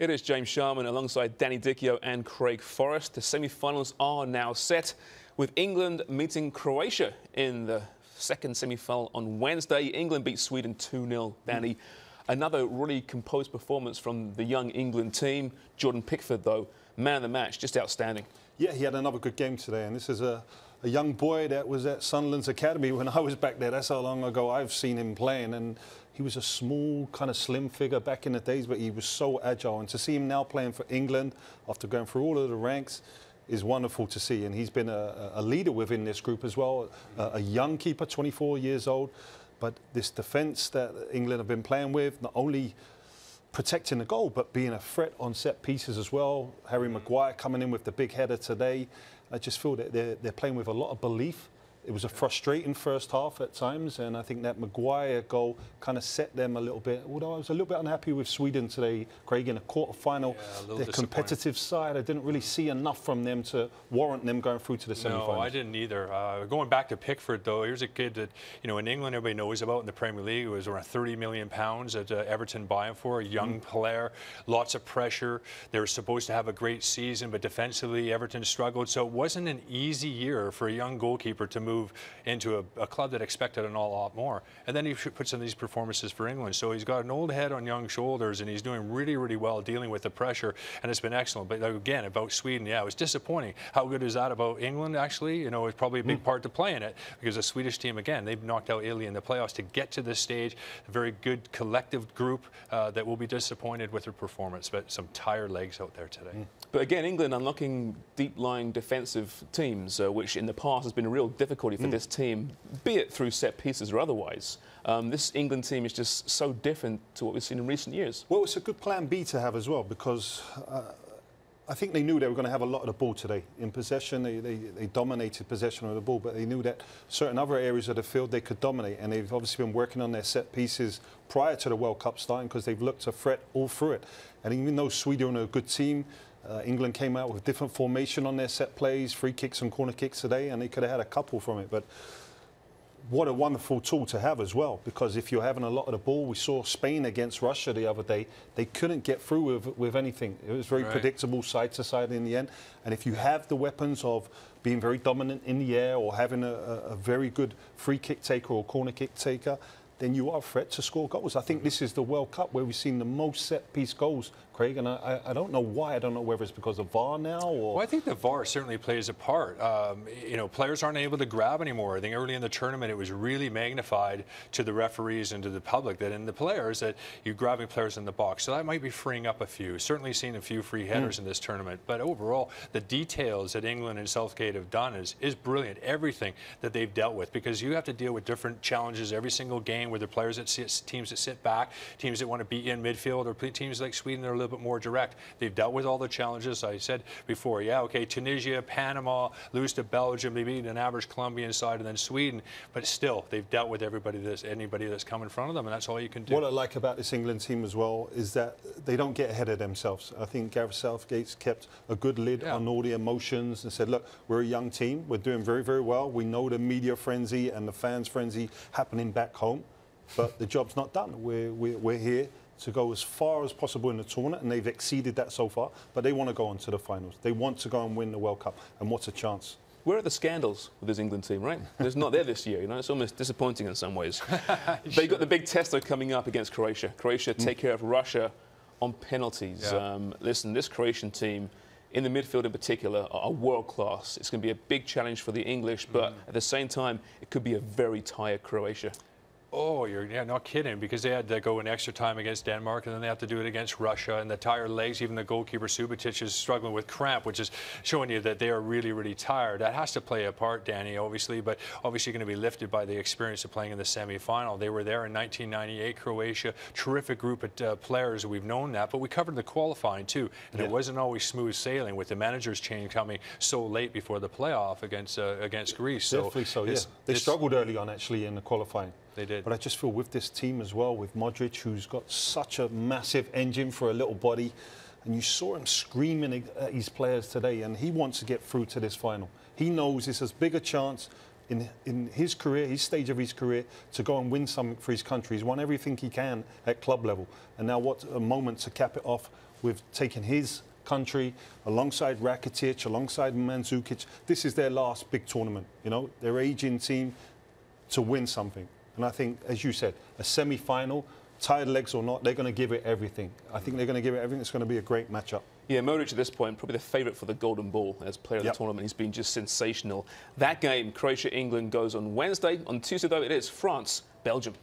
It is James Sharman alongside Dichio and Craig Forrest. The semi-finals are now set, with England meeting Croatia in the second semi-final on Wednesday. England beat Sweden 2-0, Danny. Another really composed performance from the young England team. Jordan Pickford, though, man of the match, just outstanding. Yeah, he had another good game today, and this is a young boy that was at Sunderland's academy when I was back there. That's how long ago I've seen him playing, and he was a small, kind of slim figure back in the days, but he was so agile. And to see him now playing for England after going through all of the ranks is wonderful to see. And he's been a leader within this group as well, a young keeper, 24 years old. But this defence that England have been playing with, not only protecting the goal, but being a threat on set pieces as well. Harry Maguire coming in with the big header today. I just feel that they're playing with a lot of belief. It was a frustrating first half at times, and I think that Maguire goal kind of set them a little bit. Although I was a little bit unhappy with Sweden today, Craig, in a quarter-final. Yeah, their competitive side, I didn't really see enough from them to warrant them going through to the semi-finals. No, I didn't either. Going back to Pickford, though, here's a kid that, you know, in England everybody knows about in the Premier League. It was around £30 million that Everton buy him for. A young player, lots of pressure. They were supposed to have a great season, but defensively Everton struggled. So it wasn't an easy year for a young goalkeeper to move into a club that expected an lot more. And then he puts in these performances for England. So he's got an old head on young shoulders, and he's doing really, really well dealing with the pressure, and it's been excellent. But again, about Sweden, yeah, it was disappointing. How good is that about England, actually? You know, it's probably a big part to play in it, because the Swedish team, again, they've knocked out Italy in the playoffs to get to this stage. A very good collective group that will be disappointed with their performance, but some tired legs out there today. But again, England unlocking deep-lying defensive teams, which in the past has been a real difficulty for this team, be it through set pieces or otherwise. This England team is just so different to what we've seen in recent years. Well, it's a good plan B to have as well, because I think they knew they were going to have a lot of the ball today. In possession, they dominated possession of the ball, but they knew that certain other areas of the field they could dominate, and they've obviously been working on their set pieces prior to the World Cup starting, because they've looked to threat all through it. And even though Sweden are a good team, England came out with different formation on their set plays, free kicks and corner kicks today, and they could have had a couple from it. But what a wonderful tool to have as well, because if you're having a lot of the ball, we saw Spain against Russia the other day, they couldn't get through with anything. It was very predictable side to side in the end. And if you have the weapons of being very dominant in the air, or having a very good free kick taker or corner kick taker, then you are a threat to score goals. I think this is the World Cup where we've seen the most set-piece goals, Craig, and I don't know why. I don't know whether it's because of VAR now or... Well, I think the VAR certainly plays a part. You know, players aren't able to grab anymore. I think early in the tournament it was really magnified to the referees and to the public, that in the players, that you're grabbing players in the box. So that might be freeing up a few. Certainly seen a few free headers in this tournament. But overall, the details that England and Southgate have done is brilliant. Everything that they've dealt with, because you have to deal with different challenges every single game, where the players that teams that sit back, teams that want to be in midfield, or teams like Sweden that are a little bit more direct. They've dealt with all the challenges. I said before, yeah, okay, Tunisia, Panama, lose to Belgium, they beat an average Colombian side, and then Sweden, but still, they've dealt with anybody that's come in front of them, and that's all you can do. What I like about this England team as well is that they don't get ahead of themselves. I think Gareth Southgate's kept a good lid on all the emotions and said, look, we're a young team, we're doing very, very well. We know the media frenzy and the fans frenzy happening back home, but the job's not done. We're here to go as far as possible in the tournament, and they've exceeded that so far, but they want to go on to the finals. They want to go and win the World Cup, and what's a chance? Where are the scandals with this England team, right? There's not there this year, you know. It's almost disappointing in some ways. They've got the big test, though, coming up against Croatia. Croatia take care of Russia on penalties. Yeah. Listen, this Croatian team, in the midfield in particular, are world-class. It's going to be a big challenge for the English, but at the same time, it could be a very tired Croatia. Oh, you're not kidding, because they had to go in extra time against Denmark, and then they have to do it against Russia, and the tired legs, even the goalkeeper Subotic is struggling with cramp, which is showing you that they are really, really tired. That has to play a part, Danny, obviously, but obviously going to be lifted by the experience of playing in the semi-final. They were there in 1998, Croatia, terrific group of players, we've known that, but we covered the qualifying too, and it wasn't always smooth sailing with the manager's change coming so late before the playoff against Greece. Definitely so, yeah. They struggled early on, actually, in the qualifying. They did. But I just feel with this team as well, with Modric, who's got such a massive engine for a little body, and you saw him screaming at his players today, and he wants to get through to this final. He knows it's as big a chance in his career, his stage of his career, to go and win something for his country. He's won everything he can at club level. And now what a moment to cap it off with taking his country alongside Rakitic, alongside Mandzukic. This is their last big tournament, you know, their aging team to win something. And I think, as you said, a semi-final, tired legs or not, they're going to give it everything. I think they're going to give it everything. It's going to be a great matchup. Yeah, Modric at this point, probably the favourite for the Golden Ball as player of the tournament. He's been just sensational. That game, Croatia-England, goes on Wednesday. On Tuesday, though, it is France-Belgium.